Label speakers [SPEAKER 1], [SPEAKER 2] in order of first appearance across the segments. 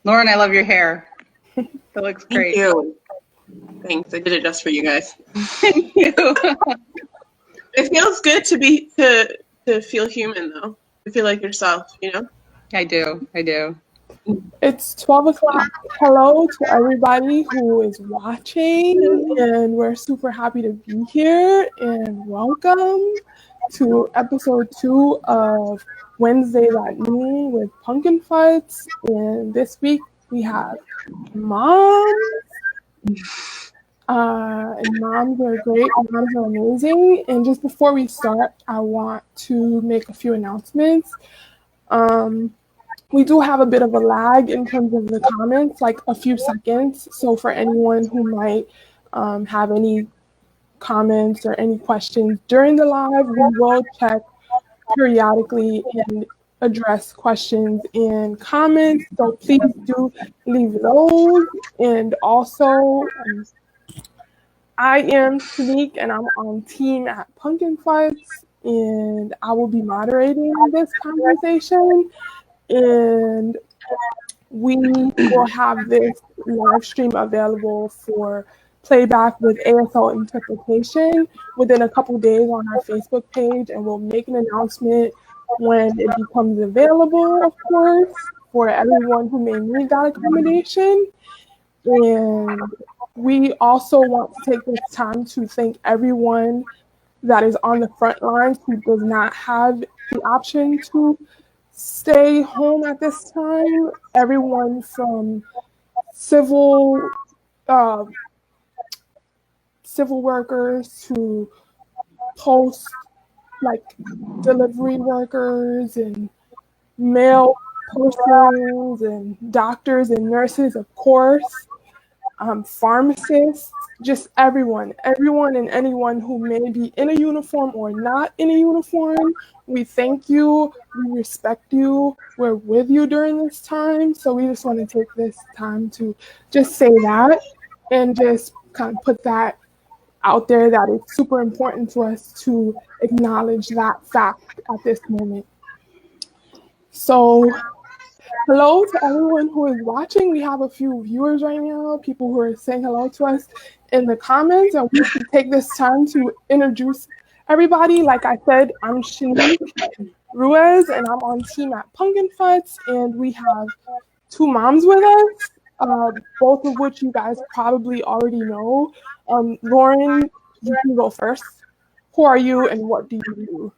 [SPEAKER 1] Lauren, I love your hair. It looks great.
[SPEAKER 2] Thank you. Thanks. I did it just for you guys.
[SPEAKER 1] Thank you.
[SPEAKER 2] It feels good to feel human, though. To feel like yourself, you know?
[SPEAKER 1] I do.
[SPEAKER 3] It's 12 o'clock. Hello to everybody who is watching, and we're super happy to be here. And welcome to episode 2 of Wednesdays at Noon with Pumpkin Fights. And this week we have moms. And moms are great. Moms are amazing. And just before we start, I want to make a few announcements. We do have a bit of a lag in terms of the comments, like a few seconds. So for anyone who might have any comments or any questions during the live, we will check periodically and address questions and comments. So please do leave those. And also, I am Shanique, and I'm on team at Pumpkin Fights, and I will be moderating this conversation. And we will have this live stream available for playback with ASL interpretation within a couple days on our Facebook page, and we'll make an announcement when it becomes available, of course, for everyone who may need that accommodation. And we also want to take this time to thank everyone that is on the front lines who does not have the option to stay home at this time. Everyone from civil workers to post delivery workers and mail persons and doctors and nurses, of course, pharmacists, just everyone and anyone who may be in a uniform or not in a uniform. We thank you, we respect you, we're with you during this time. So we just want to take this time to just say that and just kind of put that out there, that it's super important to us to acknowledge that fact at this moment. So hello to everyone who is watching. We have a few viewers right now, people who are saying hello to us in the comments, and we should take this time to introduce everybody. Like I said, I'm Shanique Ruiz, and I'm on team at Pumpkin Fights, and we have two moms with us, both of which you guys probably already know. Lauren, you can go first. Who are you and what do you do?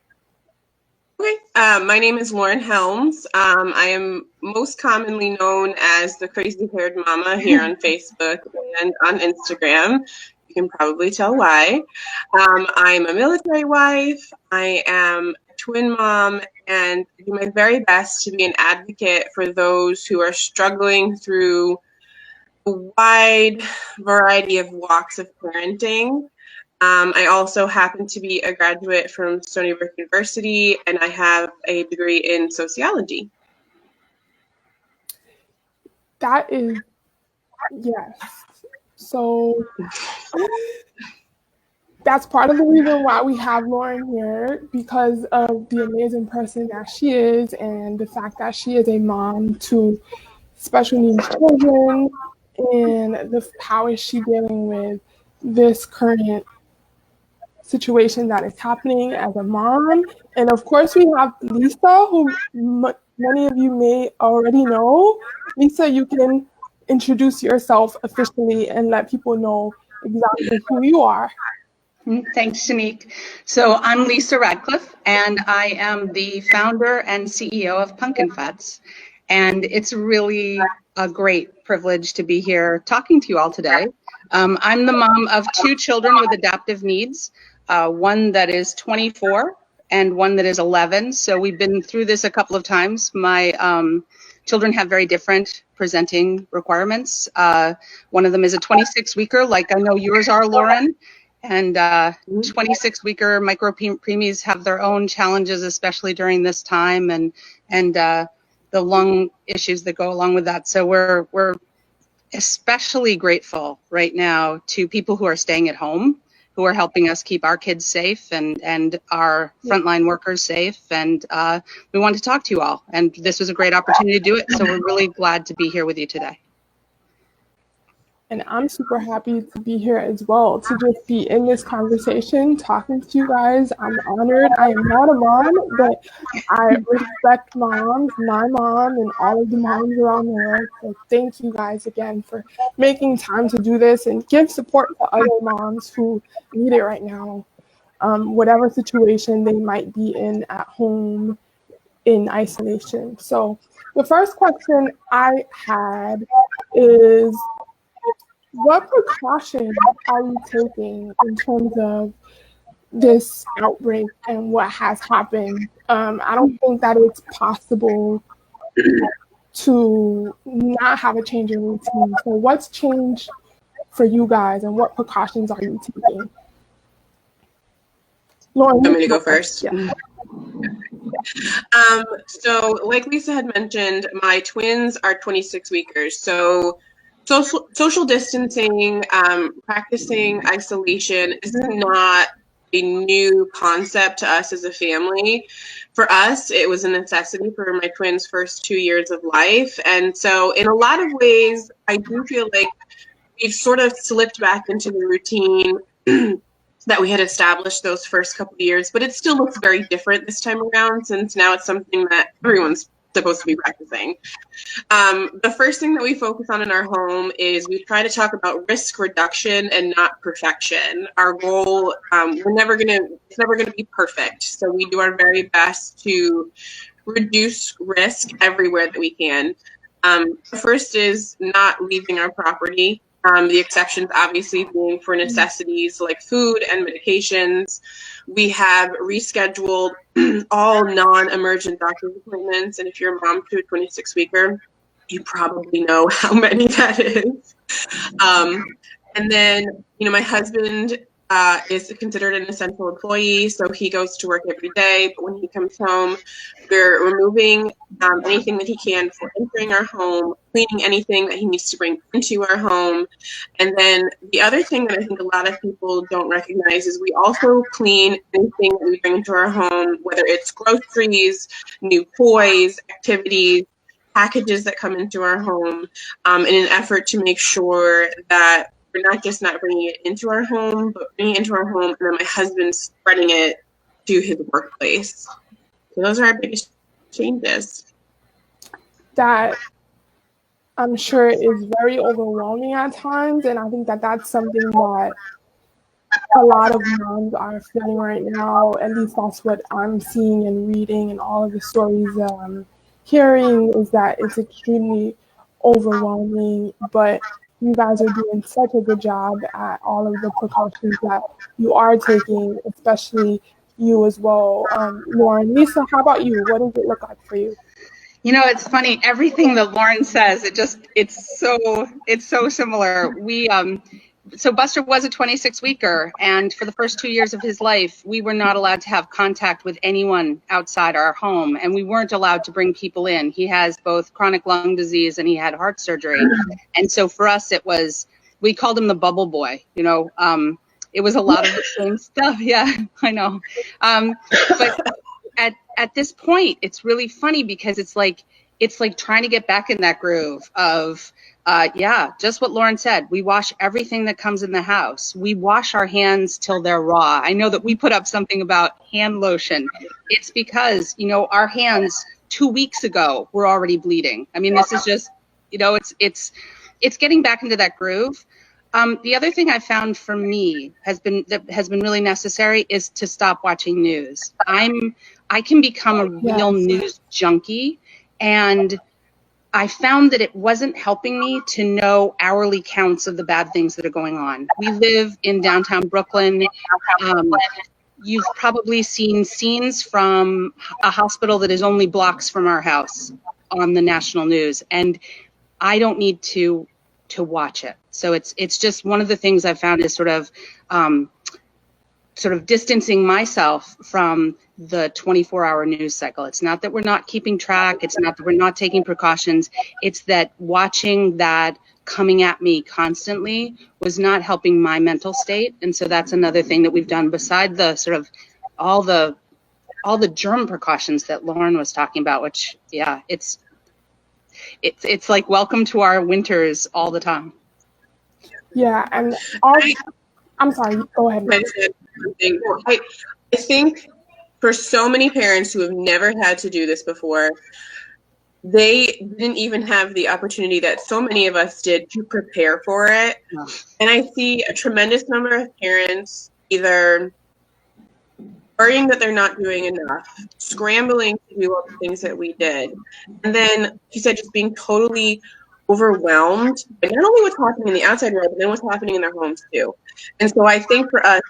[SPEAKER 2] Okay, my name is Lauren Helms. I am most commonly known as the crazy haired mama here on Facebook and on Instagram. You can probably tell why. I'm a military wife. I am a twin mom, and I do my very best to be an advocate for those who are struggling through a wide variety of walks of parenting. I also happen to be a graduate from Stony Brook University, and I have a degree in sociology.
[SPEAKER 3] That is, yes. So that's part of the reason why we have Lauren here, because of the amazing person that she is and the fact that she is a mom to special needs children, and how is she dealing with this current situation that is happening as a mom. And of course we have Lisa, who many of you may already know. Lisa, you can introduce yourself officially and let people know exactly who you are.
[SPEAKER 1] Thanks, Shanique. So I'm Lisa Radcliffe, and I am the founder and CEO of Pumpkin Fights. And it's really a great privilege to be here talking to you all today. I'm the mom of two children with adaptive needs, one that is 24 and one that is 11. So we've been through this a couple of times. My children have very different presenting requirements. One of them is a 26-weeker, like I know yours are, Lauren. And 26-weeker micro preemies have their own challenges, especially during this time, and the lung issues that go along with that. So we're especially grateful right now to people who are staying at home who are helping us keep our kids safe and our frontline workers safe. And we wanted to talk to you all. And this was a great opportunity to do it. So we're really glad to be here with you today.
[SPEAKER 3] And I'm super happy to be here as well, to just be in this conversation, talking to you guys. I'm honored. I am not a mom, but I respect moms, my mom, and all of the moms around the world. So thank you guys again for making time to do this and give support to other moms who need it right now, whatever situation they might be in at home in isolation. So the first question I had is, what precautions are you taking in terms of this outbreak and what has happened? I don't think that it's possible to not have a change in routine. So what's changed for you guys and what precautions are you taking? Lauren,
[SPEAKER 2] I'm going to go first.
[SPEAKER 3] Yeah.
[SPEAKER 2] So like Lisa had mentioned, my twins are 26-weekers. So social distancing, practicing isolation is not a new concept to us as a family. For us, it was a necessity for my twins' first 2 years of life. And so in a lot of ways, I do feel like we've sort of slipped back into the routine that we had established those first couple of years, but it still looks very different this time around, since now it's something that everyone's supposed to be practicing. The first thing that we focus on in our home is we try to talk about risk reduction and not perfection. Our goal, it's never gonna be perfect. So we do our very best to reduce risk everywhere that we can. The first is not leaving our property. The exceptions obviously being for necessities like food and medications. We have rescheduled all non-emergent doctor's appointments. And if you're a mom to a 26-weeker, you probably know how many that is. And then, my husband is considered an essential employee, so he goes to work every day. But when he comes home, we're removing anything that he can before entering our home, cleaning anything that he needs to bring into our home. And then the other thing that I think a lot of people don't recognize is we also clean anything that we bring into our home, whether it's groceries, new toys, activities, packages that come into our home, in an effort to make sure that we're not just not bringing it into our home, but bringing it into our home, and then my husband's spreading it to his workplace. So those are our biggest changes.
[SPEAKER 3] That I'm sure is very overwhelming at times, and I think that that's something that a lot of moms are feeling right now. At least that's what I'm seeing and reading, and all of the stories that I'm hearing is that it's extremely overwhelming, but you guys are doing such a good job at all of the precautions that you are taking, especially you as well. Lauren, Lisa, how about you? What does it look like for you?
[SPEAKER 1] It's funny. Everything that Lauren says, it's so similar. So Buster was a 26-weeker, and for the first 2 years of his life, we were not allowed to have contact with anyone outside our home, and we weren't allowed to bring people in. He has both chronic lung disease and he had heart surgery. And so for us, we called him the bubble boy. It was a lot of the same stuff. Yeah, I know. But at this point, it's really funny because it's like trying to get back in that groove of, just what Lauren said. We wash everything that comes in the house. We wash our hands till they're raw. I know that we put up something about hand lotion. It's because, our hands 2 weeks ago were already bleeding. I mean, this is just, it's getting back into that groove. The other thing I found for me has been really necessary is to stop watching news. I can become a real news junkie, and I found that it wasn't helping me to know hourly counts of the bad things that are going on. We live in downtown Brooklyn. You've probably seen scenes from a hospital that is only blocks from our house on the national news, and I don't need to watch it. So it's just one of the things I found is sort of sort of distancing myself from the 24-hour news cycle. It's not that we're not keeping track. It's not that we're not taking precautions. It's that watching that coming at me constantly was not helping my mental state. And so that's another thing that we've done beside the sort of all the germ precautions that Lauren was talking about, which, yeah, it's like welcome to our winters all the time.
[SPEAKER 3] Yeah, and I'm sorry, go ahead.
[SPEAKER 2] I think for so many parents who have never had to do this before, they didn't even have the opportunity that so many of us did to prepare for it.
[SPEAKER 1] Oh.
[SPEAKER 2] And I see a tremendous number of parents either worrying that they're not doing enough, scrambling to do all the things that we did, and then she said just being totally overwhelmed by not only what's happening in the outside world, but then what's happening in their homes too. And so I think for us,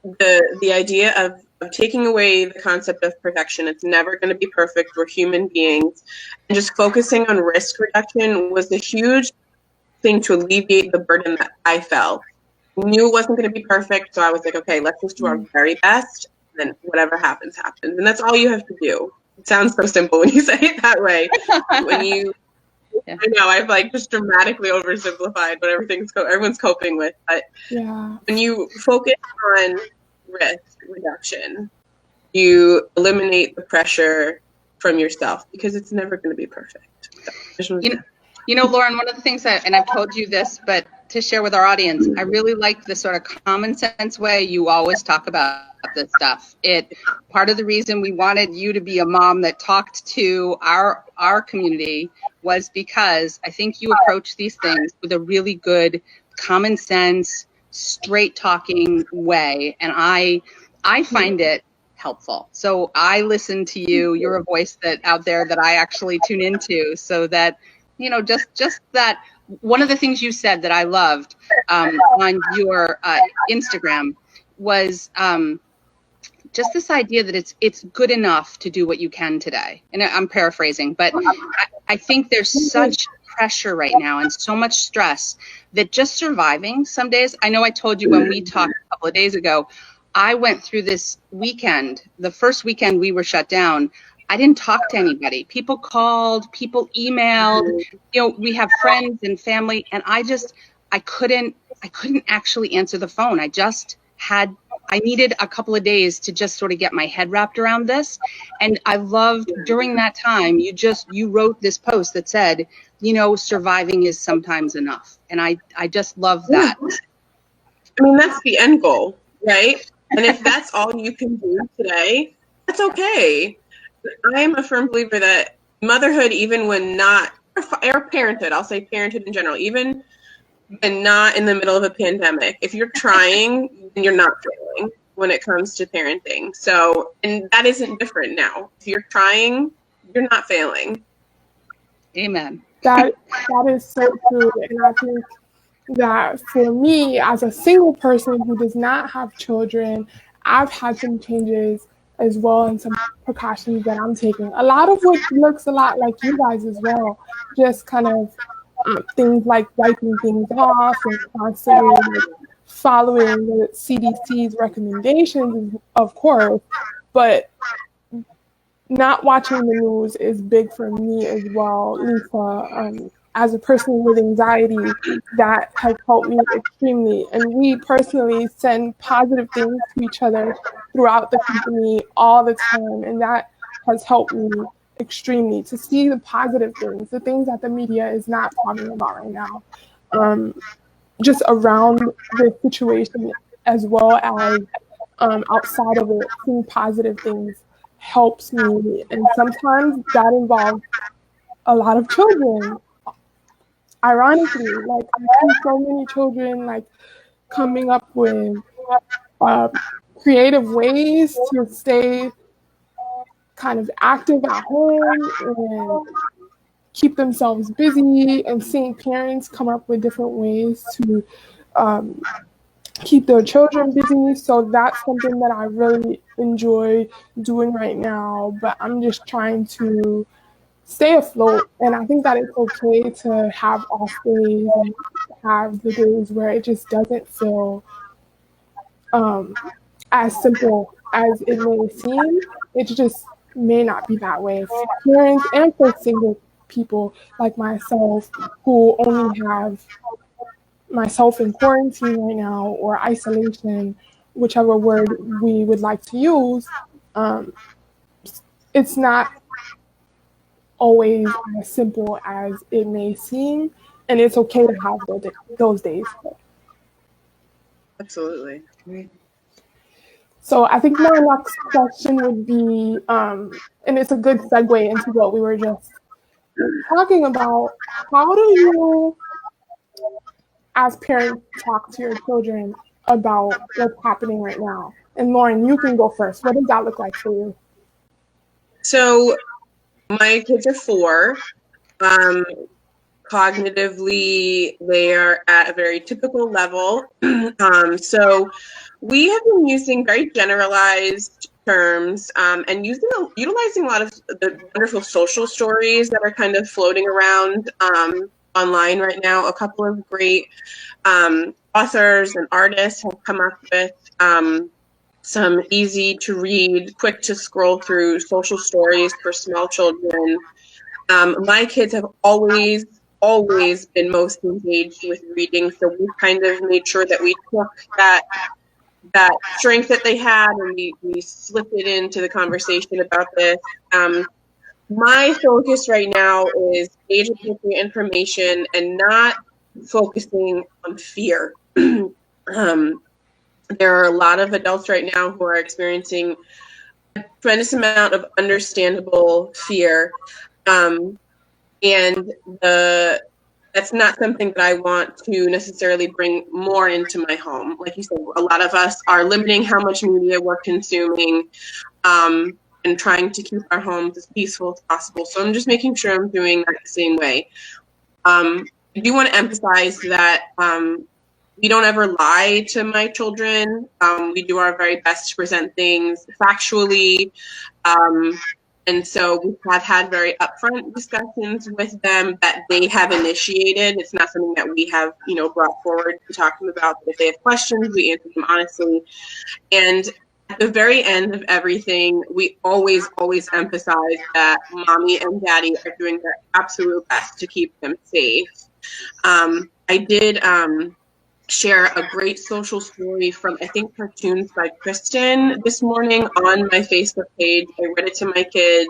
[SPEAKER 2] the idea of taking away the concept of perfection, it's never going to be perfect, we're human beings, and just focusing on risk reduction was a huge thing to alleviate the burden that I felt. I knew it wasn't going to be perfect, so I was like, okay, let's just do our very best, and then whatever happens, happens. And that's all you have to do. It sounds so simple when you say it that way. When you, yeah. I know, I've like just dramatically oversimplified what everyone's coping with, but
[SPEAKER 3] yeah.
[SPEAKER 2] When you focus on risk reduction, you eliminate the pressure from yourself because it's never going to be perfect. So,
[SPEAKER 1] you know, Lauren, one of the things that, and I've told you this, but to share with our audience, I really like the sort of common sense way you always talk about this stuff. Part of the reason we wanted you to be a mom that talked to our community was because I think you approach these things with a really good common sense, straight talking way. And I find it helpful. So I listen to you. You're a voice that out there that I actually tune into, so that, you know, just that. One of the things you said that I loved on your Instagram was just this idea that it's good enough to do what you can today. And I'm paraphrasing, but I think there's such pressure right now and so much stress that just surviving some days. I know I told you when we talked a couple of days ago, I went through this weekend, the first weekend we were shut down. I didn't talk to anybody. People called, people emailed, you know, we have friends and family, and I couldn't actually answer the phone. I needed a couple of days to just sort of get my head wrapped around this. And I loved during that time, you wrote this post that said, you know, surviving is sometimes enough. And I just love that.
[SPEAKER 2] I mean, that's the end goal, right? And if that's all you can do today, that's okay. I am a firm believer that motherhood, even when not, or parenthood, I'll say parenthood in general, even when not in the middle of a pandemic, if you're trying, then you're not failing when it comes to parenting. So, and that isn't different now. If you're trying, you're not failing.
[SPEAKER 1] Amen.
[SPEAKER 3] That is so true. And I think that for me, as a single person who does not have children, I've had some changes as well and some precautions that I'm taking. A lot of which looks a lot like you guys as well. Just kind of things like wiping things off and constantly following the CDC's recommendations, of course, but not watching the news is big for me as well, Lisa. As a person with anxiety, that has helped me extremely. And we personally send positive things to each other throughout the company all the time. And that has helped me extremely to see the positive things, the things that the media is not talking about right now. Just around the situation as well as outside of it, seeing positive things helps me. And sometimes that involves a lot of children. Ironically, like I see so many children like coming up with creative ways to stay kind of active at home and keep themselves busy, and seeing parents come up with different ways to keep their children busy. So that's something that I really enjoy doing right now, but I'm just trying to stay afloat. And I think that it's okay to have off days and have the days where it just doesn't feel as simple as it may seem. It just may not be that way for parents and for single people like myself who only have myself in quarantine right now or isolation, whichever word we would like to use. Um, it's not always as simple as it may seem, and it's okay to have those days.
[SPEAKER 2] Absolutely.
[SPEAKER 3] So I think my next question would be, and it's a good segue into what we were just talking about. How do you, as parents, talk to your children about what's happening right now? And Lauren, you can go first. What does that look like for you?
[SPEAKER 2] So my kids are 4. Cognitively, they are at a very typical level. So we have been using very generalized terms and utilizing a lot of the wonderful social stories that are kind of floating around online right now. A couple of great authors and artists have come up with some easy to read, quick to scroll through social stories for small children. My kids have always been most engaged with reading, so we kind of made sure that we took that strength that they had and we slipped it into the conversation about this. My focus right now is age appropriate information and not focusing on fear. There are a lot of adults right now who are experiencing a tremendous amount of understandable fear. And that's not something that I want to necessarily bring more into my home. Like you said, a lot of us are limiting how much media we're consuming and trying to keep our homes as peaceful as possible. So I'm just making sure I'm doing that the same way. I do want to emphasize that we don't ever lie to my children. We do our very best to present things factually. And so we have had very upfront discussions with them that they have initiated. It's not something that we have, brought forward to talk to them about. But if they have questions, we answer them honestly. And at the very end of everything, we always emphasize that mommy and daddy are doing their absolute best to keep them safe. I did share a great social story from, I think, Cartoons by Kristen this morning on my Facebook page. I read it to my kids.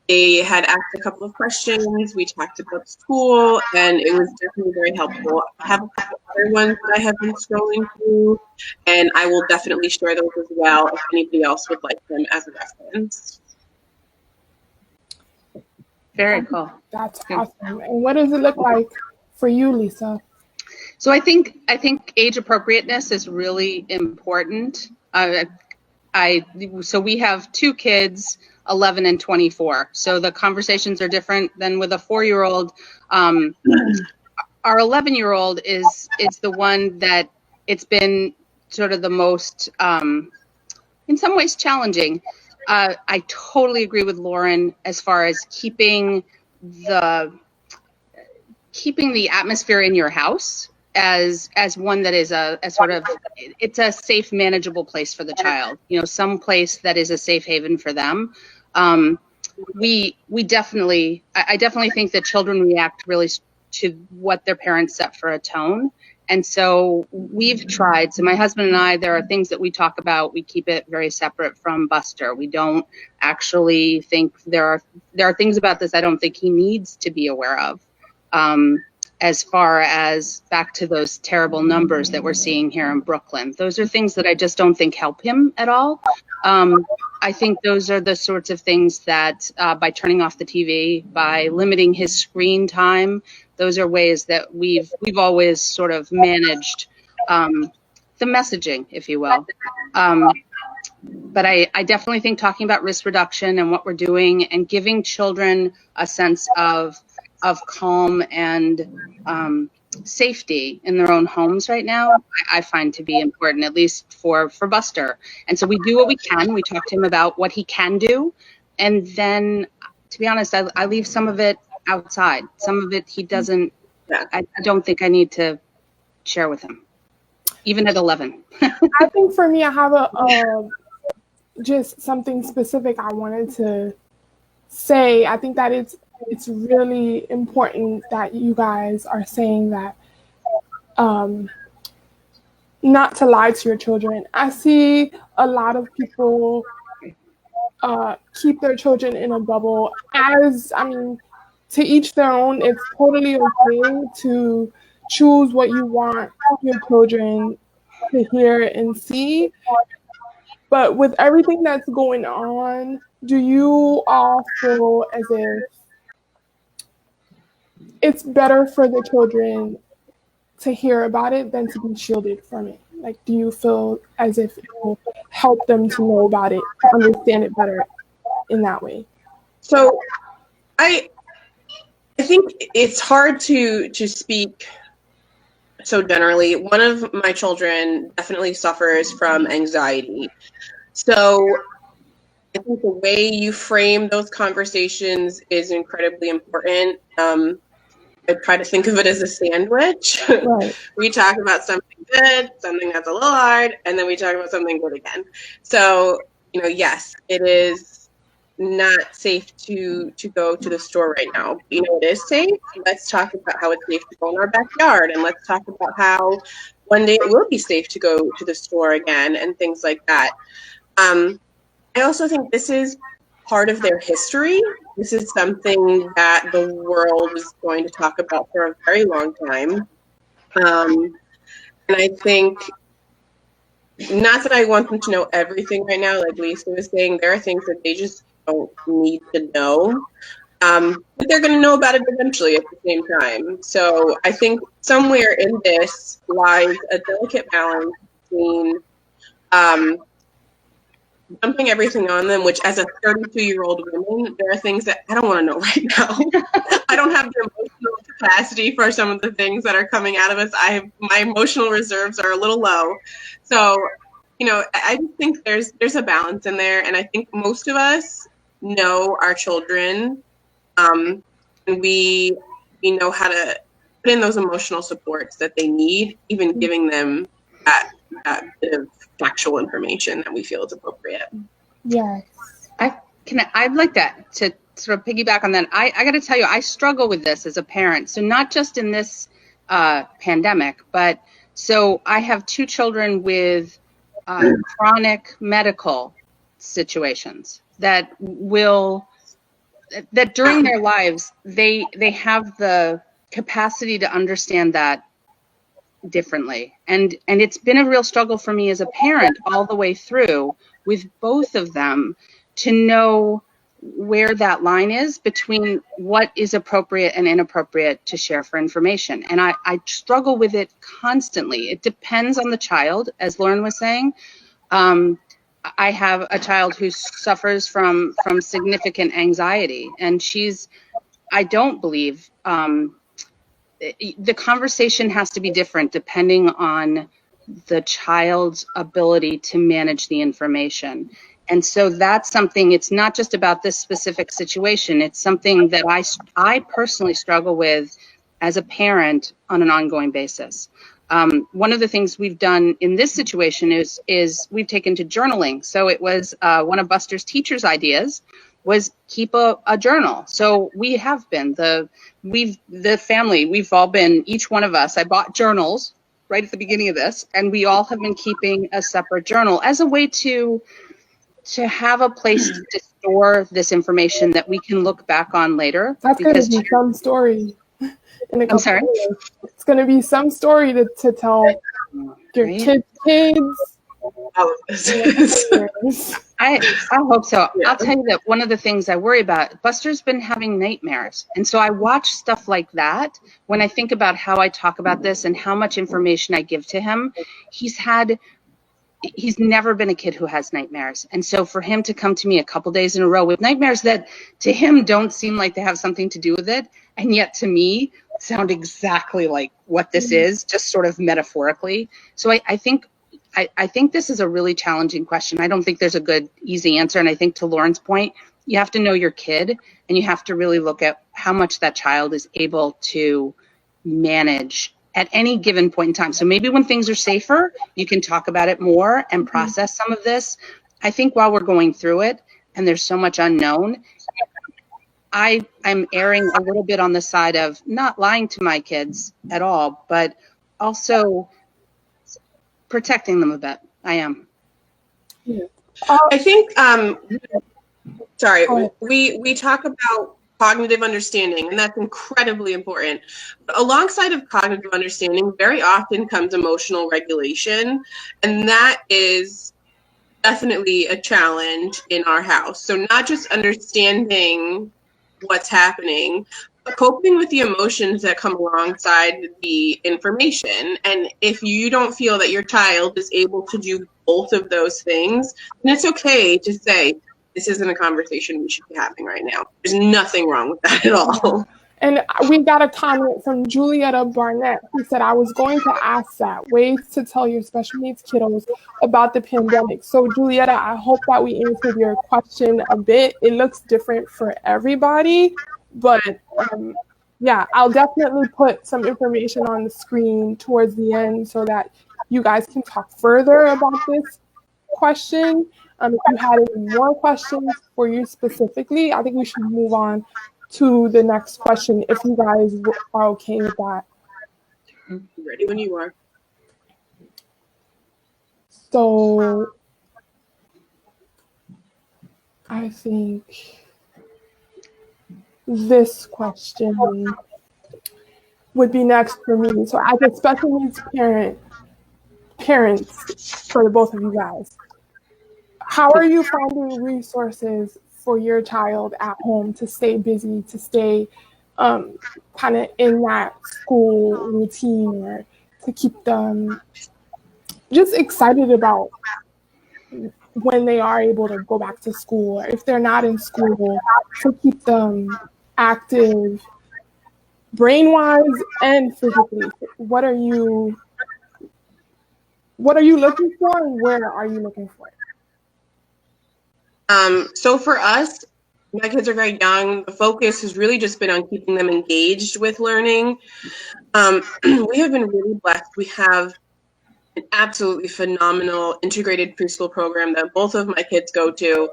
[SPEAKER 2] They had asked a couple of questions. We talked about school, and it was definitely very helpful. I have a couple other ones that I have been scrolling through, and I will definitely share those as well if anybody else would like them as a reference.
[SPEAKER 1] Very cool.
[SPEAKER 3] That's awesome. And what does it look like for you, Lisa?
[SPEAKER 1] So I think age appropriateness is really important. So we have 2 kids, 11 and 24. So the conversations are different than with a 4-year-old. Our 11-year-old is the one that it's been sort of the most, in some ways, challenging. I totally agree with Lauren as far as keeping the atmosphere in your house as one that is a sort of, it's a safe, manageable place for the child, some place that is a safe haven for them. I definitely think that children react really to what their parents set for a tone. And so we've tried, so my husband and I, there are things that we talk about, we keep it very separate from Buster. We don't actually think there are things about this I don't think he needs to be aware of. As far as back to those terrible numbers that we're seeing here in Brooklyn. Those are things that I just don't think help him at all. I think those are the sorts of things that by turning off the TV, by limiting his screen time, those are ways that we've always sort of managed the messaging, if you will. But I definitely think talking about risk reduction and what we're doing and giving children a sense of calm and safety in their own homes right now, I find to be important, at least for Buster. And so we do what we can. We talk to him about what he can do. And then, to be honest, I leave some of it outside. Some of it he doesn't, I don't think I need to share with him. even at 11.
[SPEAKER 3] I think for me, I have just something specific I wanted to say. I think that it's really important that you guys are saying that not to lie to your children. I see a lot of people keep their children in a bubble. To each their own. It's totally okay to choose what you want your children to hear and see. But with everything that's going on, do you all feel as if it's better for the children to hear about it than to be shielded from it? Like, do you feel as if it will help them to know about it, to understand it better in that way?
[SPEAKER 2] So I think it's hard to speak so generally. One of my children definitely suffers from anxiety. So I think the way you frame those conversations is incredibly important. I try to think of it as a sandwich.
[SPEAKER 3] Right.
[SPEAKER 2] We talk about something good, something that's a little hard, and then we talk about something good again. So, yes, it is not safe to go to the store right now. It is safe. Let's talk about how it's safe to go in our backyard, and let's talk about how one day it will be safe to go to the store again, and things like that. I also think this is part of their history. This is something that the world is going to talk about for a very long time. And I think, not that I want them to know everything right now, like Lisa was saying, there are things that they just don't need to know. But they're going to know about it eventually at the same time. So I think somewhere in this lies a delicate balance between dumping everything on them, which as a 32-year-old woman, there are things that I don't want to know right now. I don't have the emotional capacity for some of the things that are coming out of us. My emotional reserves are a little low. So, I just think there's a balance in there. And I think most of us know our children, and we know how to put in those emotional supports that they need, even giving them that bit of factual information that we feel is appropriate.
[SPEAKER 3] Yes.
[SPEAKER 1] I'd like to sort of piggyback on that. I got to tell you, I struggle with this as a parent. So not just in this pandemic, but so I have 2 children with chronic medical situations that during their lives, they have the capacity to understand that differently. And it's been a real struggle for me as a parent all the way through with both of them to know where that line is between what is appropriate and inappropriate to share for information. And I struggle with it constantly. It depends on the child, as Lauren was saying. I have a child who suffers from significant anxiety, and I don't believe, the conversation has to be different depending on the child's ability to manage the information. And so that's something, it's not just about this specific situation, it's something that I personally struggle with as a parent on an ongoing basis. One of the things we've done in this situation is we've taken to journaling. So it was one of Buster's teacher's ideas was keep a journal. So we have been, the family, we've all been, each one of us, I bought journals right at the beginning of this, and we all have been keeping a separate journal as a way to have a place to store this information that we can look back on later.
[SPEAKER 3] That's going to be some story.
[SPEAKER 1] I'm sorry?
[SPEAKER 3] It's going to be some story to tell your kids.
[SPEAKER 1] I hope so. Yeah. I'll tell you that one of the things I worry about, Buster's been having nightmares. And so I watch stuff like that when I think about how I talk about this and how much information I give to him. He's never been a kid who has nightmares. And so for him to come to me a couple days in a row with nightmares that to him don't seem like they have something to do with it, and yet to me sound exactly like what this is, just sort of metaphorically. So I think this is a really challenging question. I don't think there's a good, easy answer. And I think to Lauren's point, you have to know your kid, and you have to really look at how much that child is able to manage at any given point in time. So maybe when things are safer, you can talk about it more and process some of this. I think while we're going through it and there's so much unknown, I'm erring a little bit on the side of not lying to my kids at all, but also protecting them a bit. I am.
[SPEAKER 2] I think, sorry, we talk about cognitive understanding, and that's incredibly important. But alongside of cognitive understanding, very often comes emotional regulation, and that is definitely a challenge in our house. So not just understanding what's happening, but coping with the emotions that come alongside the information. And if you don't feel that your child is able to do both of those things, then it's okay to say, this isn't a conversation we should be having right now. There's nothing wrong with that at all.
[SPEAKER 3] And we got a comment from Julietta Barnett who said, I was going to ask that, ways to tell your special needs kiddos about the pandemic. So Julietta, I hope that we answered your question a bit. It looks different for everybody, but yeah, I'll definitely put some information on the screen towards the end so that you guys can talk further about this question. If you had any more questions for you specifically, I think we should move on to the next question if you guys are okay with that.
[SPEAKER 2] Ready when you are.
[SPEAKER 3] So I think this question would be next for me. So as a special needs parents for the both of you guys, how are you finding resources for your child at home to stay busy, to stay kind of in that school routine, or to keep them just excited about when they are able to go back to school, or if they're not in school, to keep them active brain-wise and physically? What are you looking for, and where are you looking for it?
[SPEAKER 2] So for us, my kids are very young. The focus has really just been on keeping them engaged with learning. We have been really blessed. We have an absolutely phenomenal integrated preschool program that both of my kids go to.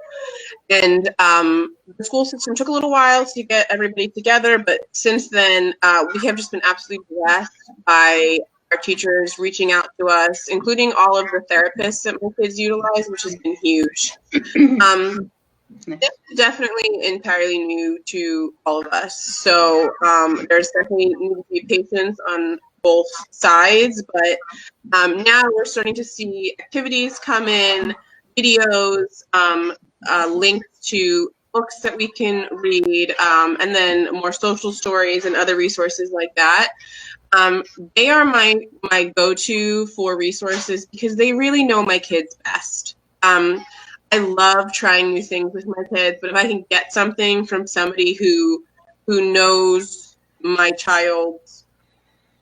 [SPEAKER 2] And the school system took a little while to get everybody together, but since then, we have just been absolutely blessed by our teachers reaching out to us, including all of the therapists that my kids utilize, which has been huge. This is definitely entirely new to all of us. So there's definitely need to be patience on both sides, but now we're starting to see activities come in, videos, links to books that we can read, and then more social stories and other resources like that. They are my go-to for resources because they really know my kids best. I love trying new things with my kids, but if I can get something from somebody who knows my child's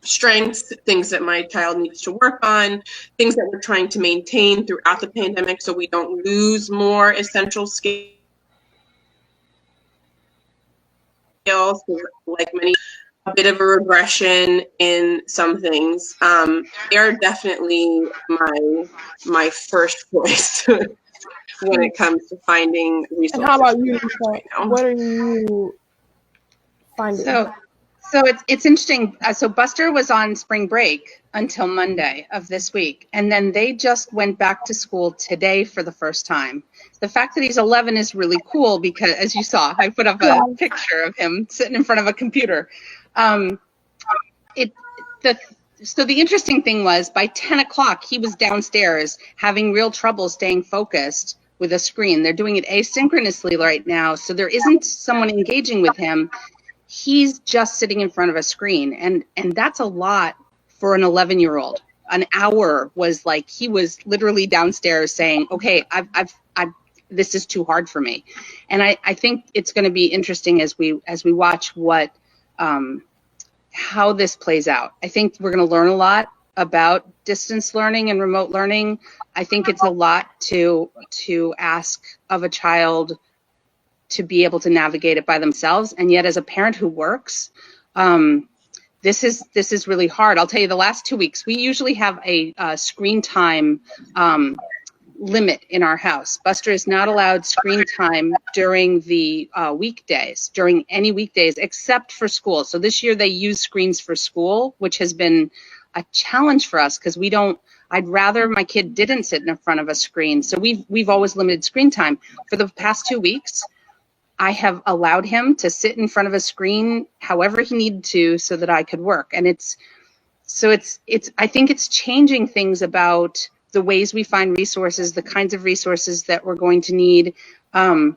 [SPEAKER 2] strengths, things that my child needs to work on, things that we're trying to maintain throughout the pandemic so we don't lose more essential skills, like many, a bit of a regression in some things. They are definitely my first choice when it comes to finding resources.
[SPEAKER 3] And how about you, Nicole? What are you finding?
[SPEAKER 1] So it's interesting. So Buster was on spring break until Monday of this week, and then they just went back to school today for the first time. The fact that he's 11 is really cool because, as you saw, I put up a picture of him sitting in front of a computer. So the interesting thing was, by 10 o'clock, he was downstairs having real trouble staying focused with a screen. They're doing it asynchronously right now, so there isn't someone engaging with him. He's just sitting in front of a screen, and that's a lot for an 11-year-old. An hour was like he was literally downstairs saying, "Okay, I've this is too hard for me," and I think it's going to be interesting as we watch what how this plays out. I think we're going to learn a lot about distance learning and remote learning. I think it's a lot to ask of a child to be able to navigate it by themselves. And yet, as a parent who works, this is really hard. I'll tell you, the last 2 weeks, we usually have a screen time limit in our house. Buster is not allowed screen time during the weekdays, during any weekdays, except for school. So this year they use screens for school, which has been a challenge for us because I'd rather my kid didn't sit in front of a screen. So we've always limited screen time. For the past 2 weeks, I have allowed him to sit in front of a screen however he needed to so that I could work. And I think it's changing things about the ways we find resources, the kinds of resources that we're going to need. I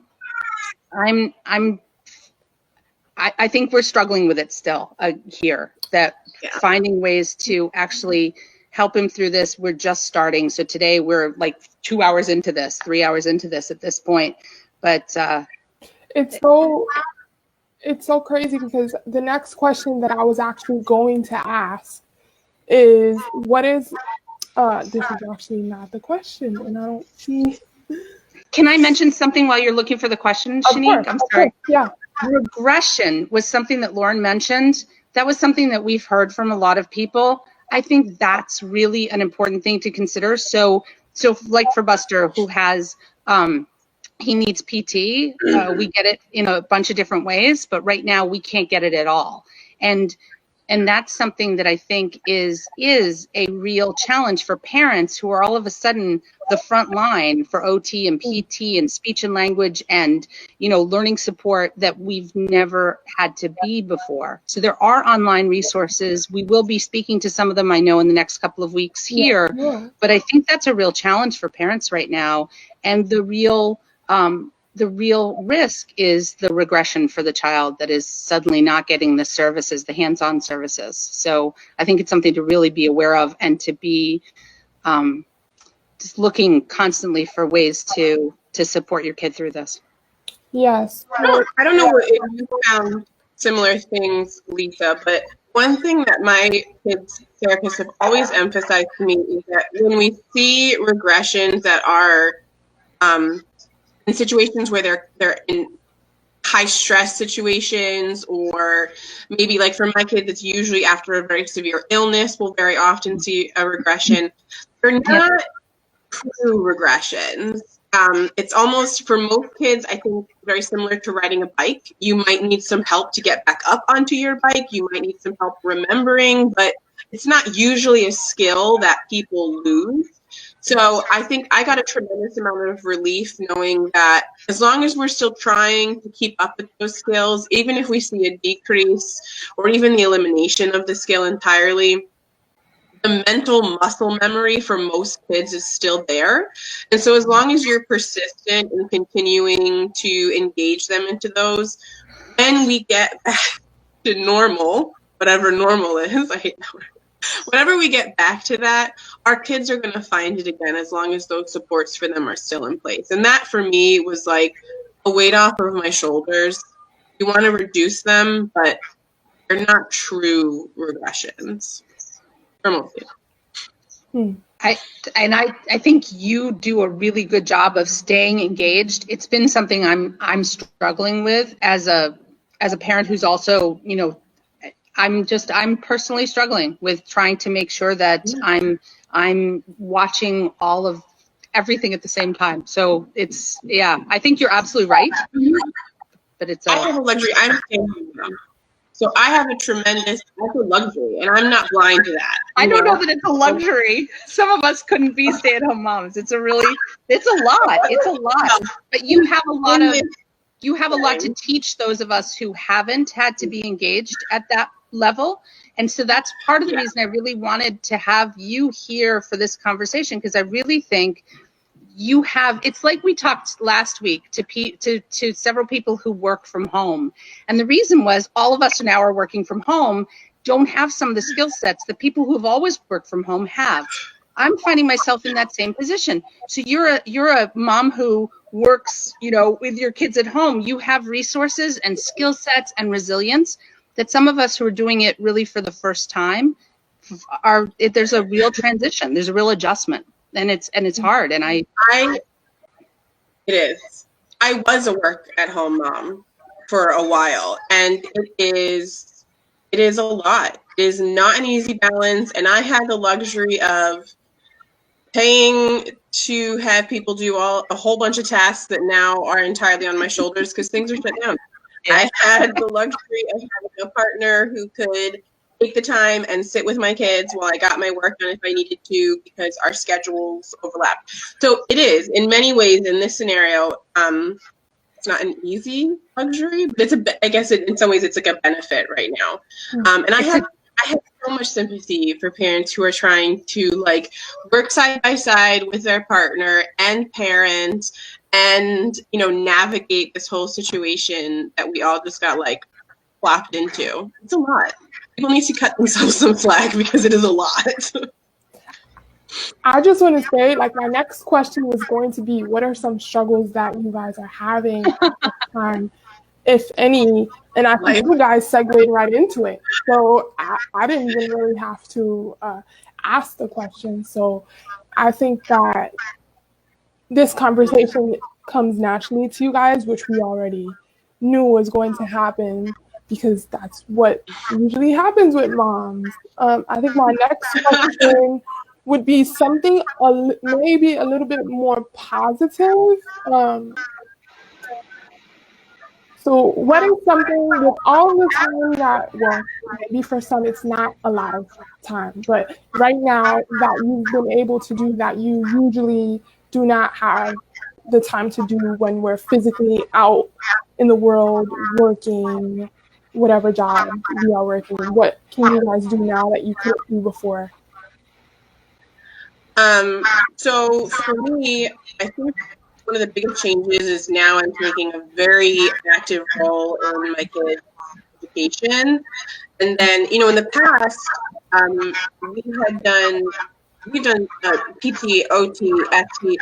[SPEAKER 1] think we're struggling with it still here, finding ways to actually help him through this. We're just starting. So today we're like 2 hours into this, 3 hours into this at this point. But
[SPEAKER 3] it's so crazy because the next question that I was actually going to ask is, what is this is actually not the question, and I don't see.
[SPEAKER 1] Can I mention something while you're looking for the question, Shanique? I'm sorry.
[SPEAKER 3] Yeah.
[SPEAKER 1] Regression was something that Lauren mentioned. That was something that we've heard from a lot of people. I think that's really an important thing to consider. So like for Buster, who has he needs PT. We get it in a bunch of different ways, but right now we can't get it at all. And that's something that I think is a real challenge for parents who are all of a sudden the front line for OT and PT and speech and language and, learning support that we've never had to be before. So there are online resources. We will be speaking to some of them, I know, in the next couple of weeks here. Yeah. But I think that's a real challenge for parents right now. And the real risk is the regression for the child that is suddenly not getting the services, the hands-on services. So I think it's something to really be aware of and to be just looking constantly for ways to support your kid through this.
[SPEAKER 3] Yes.
[SPEAKER 2] I don't know if you found similar things, Lisa, but one thing that my kids' therapists have always emphasized to me is that when we see regressions that are in situations where they're in high stress situations, or maybe like for my kids, it's usually after a very severe illness, we'll very often see a regression. They're not true regressions. It's almost, for most kids, I think very similar to riding a bike. You might need some help to get back up onto your bike. You might need some help remembering, but it's not usually a skill that people lose. So I think I got a tremendous amount of relief knowing that as long as we're still trying to keep up with those skills, even if we see a decrease or even the elimination of the skill entirely, the mental muscle memory for most kids is still there. And so as long as you're persistent in continuing to engage them into those, when we get back to normal, whatever normal is, I hate that word. Whenever we get back to that, our kids are going to find it again as long as those supports for them are still in place. And that for me was like a weight off of my shoulders. You want to reduce them, but they're not true regressions. For most people.
[SPEAKER 1] I think you do a really good job of staying engaged. It's been something I'm struggling with as a parent who's also, I'm personally struggling with trying to make sure that I'm watching all of everything at the same time. So it's, I think you're absolutely right. But it's
[SPEAKER 2] I have a luxury. I'm so I have that's a luxury, and I'm not blind to that.
[SPEAKER 1] I don't know that it's a luxury. Some of us couldn't be stay-at-home moms. It's a lot. It's a lot. But you have a lot to teach those of us who haven't had to be engaged at that level. And so that's part of the reason I really wanted to have you here for this conversation, because I really think you have, it's like we talked last week to several people who work from home. And the reason was all of us now are working from home, don't have some of the skill sets that people who've always worked from home have. I'm finding myself in that same position. So you're a mom who works, with your kids at home. You have resources and skill sets and resilience that some of us who are doing it really for the first time there's a real transition. There's a real adjustment. And it's hard. And it
[SPEAKER 2] is. I was a work at home mom for a while, and it it is a lot. It is not an easy balance, and I had the luxury of paying to have people do a whole bunch of tasks that now are entirely on my shoulders because things are shut down. I had the luxury of having a partner who could take the time and sit with my kids while I got my work done if I needed to, because our schedules overlap. So it is, in many ways, in this scenario, it's not an easy luxury, but I guess in some ways it's like a benefit right now. And I have so much sympathy for parents who are trying to like work side by side with their partner and parent and, you know, navigate this whole situation that we all just got like plopped into. It's a lot. People need to cut themselves some slack because it is a lot.
[SPEAKER 3] I just want to say, like, my next question was going to be, what are some struggles that you guys are having at this time, if any? And I think you guys segued right into it. So I didn't even really have to ask the question. So I think that this conversation comes naturally to you guys, which we already knew was going to happen because that's what usually happens with moms. I think my next question would be something maybe a little bit more positive. So what is something with all the time that, well, maybe for some it's not a lot of time, but right now that you've been able to do that you usually do not have the time to do when we're physically out in the world working, whatever job we are working? What can you guys do now that you couldn't do before?
[SPEAKER 2] So for me, I think one of the biggest changes is now I'm taking a very active role in my kids' education. And then, you know, in the past, we've done PT, OT, FT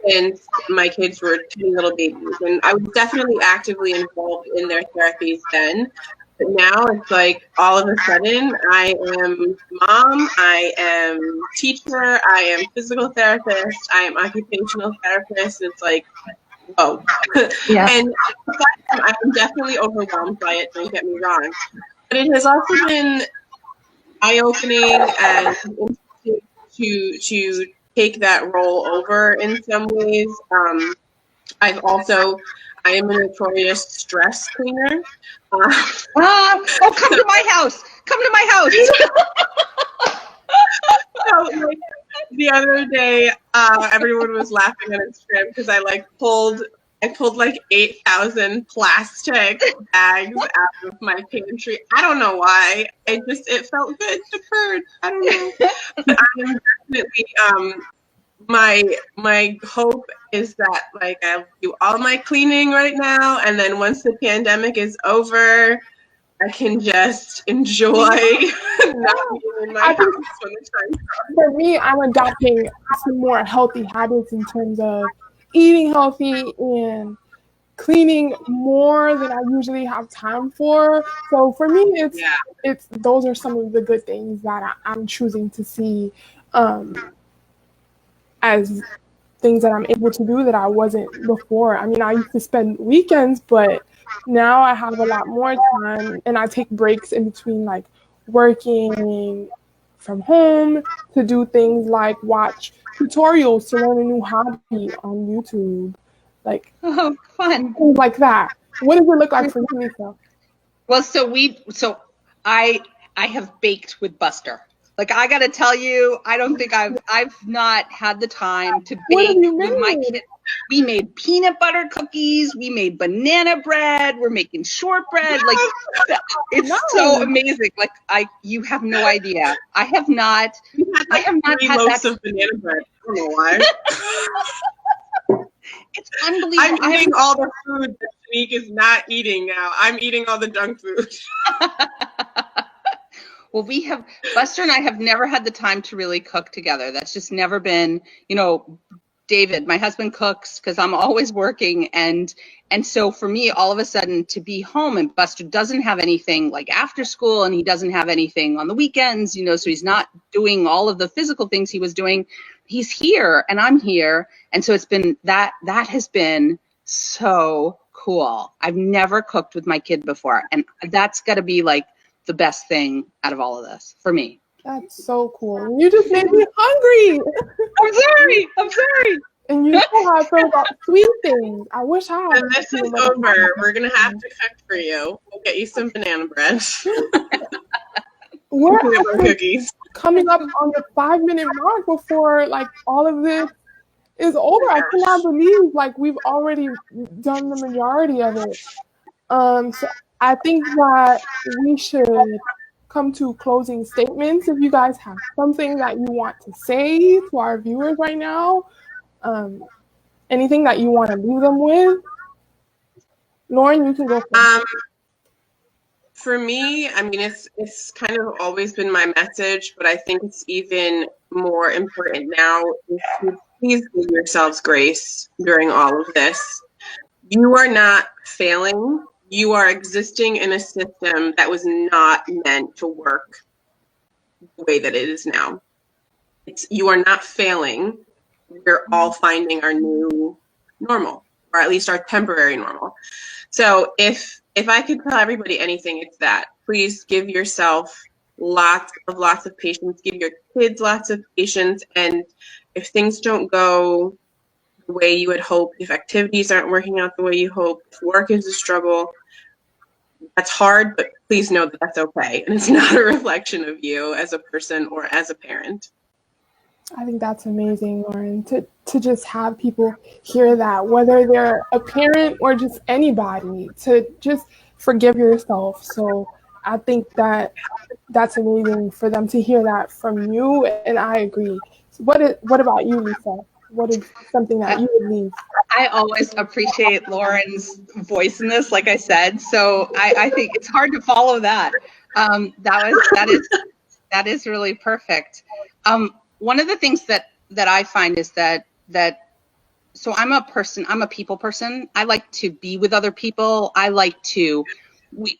[SPEAKER 2] since my kids were teeny little babies. And I was definitely actively involved in their therapies then. But now it's like all of a sudden I am mom, I am teacher, I am physical therapist, I am occupational therapist. And it's like, whoa.
[SPEAKER 1] Yeah.
[SPEAKER 2] And I'm definitely overwhelmed by it, don't get me wrong. But it has also been eye-opening and interesting to take that role over in some ways. I am a notorious stress cleaner.
[SPEAKER 1] Come to my house. Come to my house.
[SPEAKER 2] So, like, the other day, everyone was laughing on Instagram because I pulled like 8,000 plastic bags out of my pantry. I don't know why. It felt good to purge. I don't know. But I am definitely my hope is that like I'll do all my cleaning right now, and then once the pandemic is over, I can just enjoy not being in my house when the time comes.
[SPEAKER 3] For me, I'm adopting some more healthy habits in terms of eating healthy and cleaning more than I usually have time for. So for me, it's those are some of the good things that I'm choosing to see as things that I'm able to do that I wasn't before. I mean, I used to spend weekends, but now I have a lot more time, and I take breaks in between, like working from home, to do things like watch tutorials to learn a new hobby on YouTube, like
[SPEAKER 1] Fun.
[SPEAKER 3] things like that. What does it look like for you, Lisa?
[SPEAKER 1] Well, so I have baked with Buster. Like, I got to tell you, I don't think I've not had the time to bake with my kids. We made peanut butter cookies. We made banana bread. We're making shortbread. Like, it's so amazing. Like, you have no idea. I have not had
[SPEAKER 2] loaves of banana bread. I don't know why.
[SPEAKER 1] It's unbelievable.
[SPEAKER 2] I'm eating all the food that Shanique is not eating now. I'm eating all the junk food.
[SPEAKER 1] Well, Buster and I have never had the time to really cook together. That's just never been, David, my husband, cooks because I'm always working. And so for me, all of a sudden to be home, and Buster doesn't have anything like after school, and he doesn't have anything on the weekends, so he's not doing all of the physical things he was doing. He's here and I'm here. And so it's been that has been so cool. I've never cooked with my kid before. And that's got to be like the best thing out of all of this for me.
[SPEAKER 3] That's so cool. You just made me hungry.
[SPEAKER 1] I'm sorry.
[SPEAKER 3] And you still have those sweet things. I wish I had.
[SPEAKER 2] And this is over. We're going to have to cook for you. We'll get you some banana bread.
[SPEAKER 3] We're
[SPEAKER 2] cookies.
[SPEAKER 3] coming up on the 5-minute mark before like all of this is over. I cannot believe like we've already done the majority of it. So I think that we should come to closing statements. If you guys have something that you want to say to our viewers right now, anything that you want to leave them with, Lauren, you can go first.
[SPEAKER 2] For me, I mean, it's kind of always been my message, but I think it's even more important now is to please give yourselves grace during all of this. You are not failing. You are existing in a system that was not meant to work the way that it is now. You are not failing. We're all finding our new normal, or at least our temporary normal. So if I could tell everybody anything, it's that. Please give yourself lots of patience. Give your kids lots of patience. And if things don't go the way you would hope, if activities aren't working out the way you hope, if work is a struggle, that's hard, but please know that that's okay. And it's not a reflection of you as a person or as a parent.
[SPEAKER 3] I think that's amazing, Lauren, to just have people hear that, whether they're a parent or just anybody, to just forgive yourself. So I think that that's amazing for them to hear that from you, and I agree. So what about you, Lisa? What is something that you would leave?
[SPEAKER 1] I always appreciate Lauren's voice in this, like I said. So I think it's hard to follow that. That is really perfect. One of the things that I find is that so I'm a people person. I like to be with other people. I like to,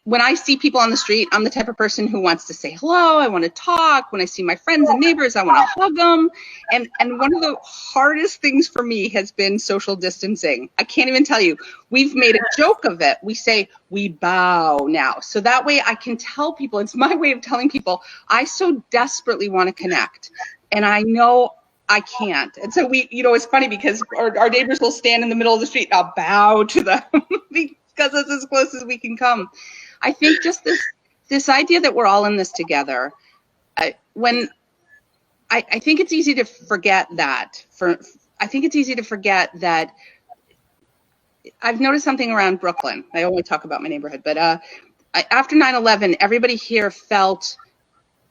[SPEAKER 1] when I see people on the street, I'm the type of person who wants to say hello. I want to talk. When I see my friends and neighbors, I want to hug them. And one of the hardest things for me has been social distancing. I can't even tell you. We've made a joke of it. We say we bow now. So that way I can tell people, it's my way of telling people, I so desperately want to connect. And I know I can't. And so it's funny because our neighbors will stand in the middle of the street. I'll bow to them because it's as close as we can come. I think just this idea that we're all in this together. I think it's easy to forget that. I think it's easy to forget that. I've noticed something around Brooklyn. I only talk about my neighborhood, but after 9/11, everybody here felt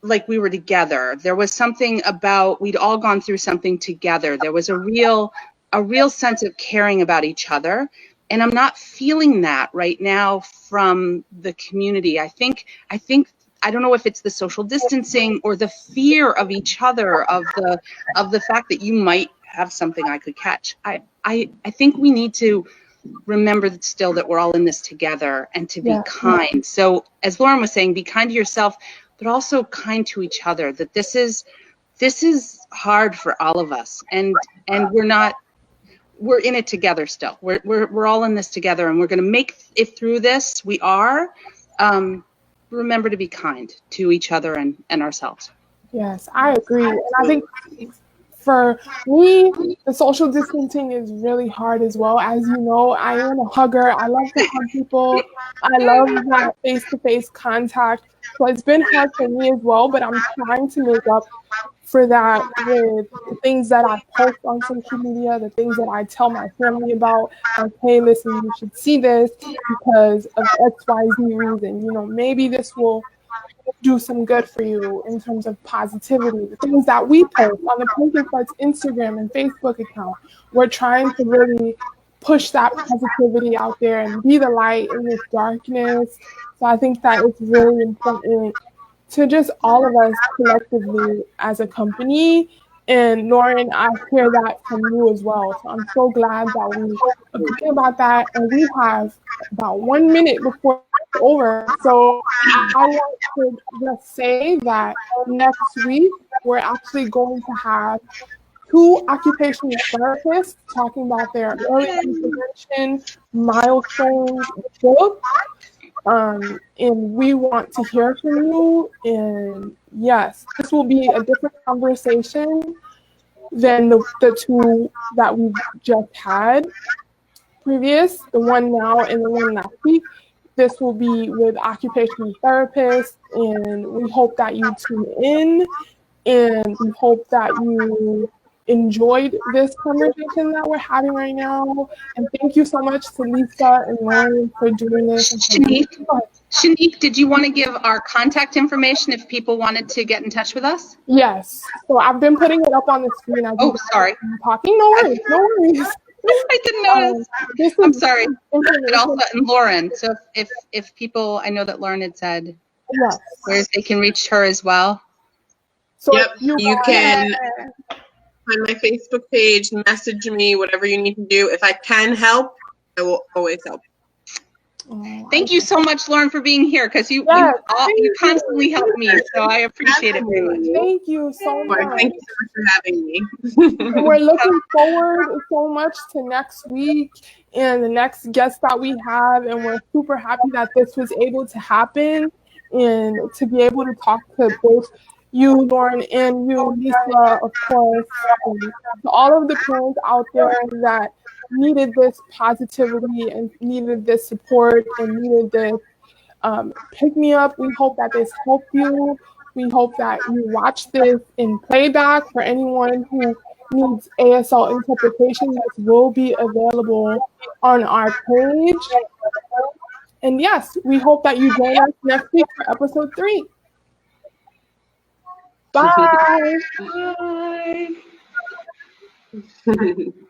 [SPEAKER 1] like we were together. There was something about, we'd all gone through something together. There was a real sense of caring about each other. And I'm not feeling that right now from the community. I think, I don't know if it's the social distancing or the fear of each other, of the fact that you might have something I could catch. I think we need to remember still that we're all in this together and to be kind. So as Lauren was saying, be kind to yourself, but also kind to each other, that this is hard for all of us, and we're in it together still. We're all in this together, and we're going to make it through this. We are. Remember to be kind to each other and ourselves.
[SPEAKER 3] Yes, I agree. And I think for me, the social distancing is really hard as well. As you know, I am a hugger. I love to hug people. I love that face-to-face contact. So it's been hard for me as well, but I'm trying to make up for that with the things that I post on social media, the things that I tell my family about. Like, hey, listen, you should see this because of XYZ reason. Maybe this will do some good for you in terms of positivity. The things that we post on the Pumpkin Fudge Instagram and Facebook account, we're trying to really push that positivity out there and be the light in this darkness. So I think that it's really important to just all of us collectively as a company. And Lauren, I hear that from you as well. So I'm so glad that we agree about that. And we have about 1 minute before it's over. So I want to just say that next week, we're actually going to have 2 occupational therapists talking about their early intervention milestones book. And we want to hear from you. And yes, this will be a different conversation than the two that we've just had previous, the one now and the one last week. This will be with occupational therapists, and we hope that you tune in, and we hope that you enjoyed this conversation that we're having right now. And thank you so much to Lisa and Lauren for doing this.
[SPEAKER 1] Shanique, did you want to give our contact information if people wanted to get in touch with us?
[SPEAKER 3] Yes. So I've been putting it up on the screen as
[SPEAKER 1] sorry.
[SPEAKER 3] I'm talking. No worries. No worries.
[SPEAKER 1] I didn't notice. I'm sorry. But also, and Lauren. So if people, I know that Lauren had said,
[SPEAKER 3] yes,
[SPEAKER 1] where they can reach her as well.
[SPEAKER 3] So
[SPEAKER 2] yep, you can find my Facebook page, message me, whatever you need to do. If I can help, I will always help.
[SPEAKER 1] Thank you so much, Lauren, for being here, because you constantly help me, so I appreciate it very much.
[SPEAKER 3] Thank you so much.
[SPEAKER 2] Thank you so much for having me.
[SPEAKER 3] We're looking forward so much to next week and the next guest that we have, and we're super happy that this was able to happen and to be able to talk to both you, Lauren, and you, Lisa, of course, and to all of the parents out there that needed this positivity and needed this support and needed this pick me up. We hope that this helped you. We hope that you watch this in playback. For anyone who needs ASL interpretation, this will be available on our page. And yes, we hope that you join us next week for episode 3. Bye.
[SPEAKER 1] Bye.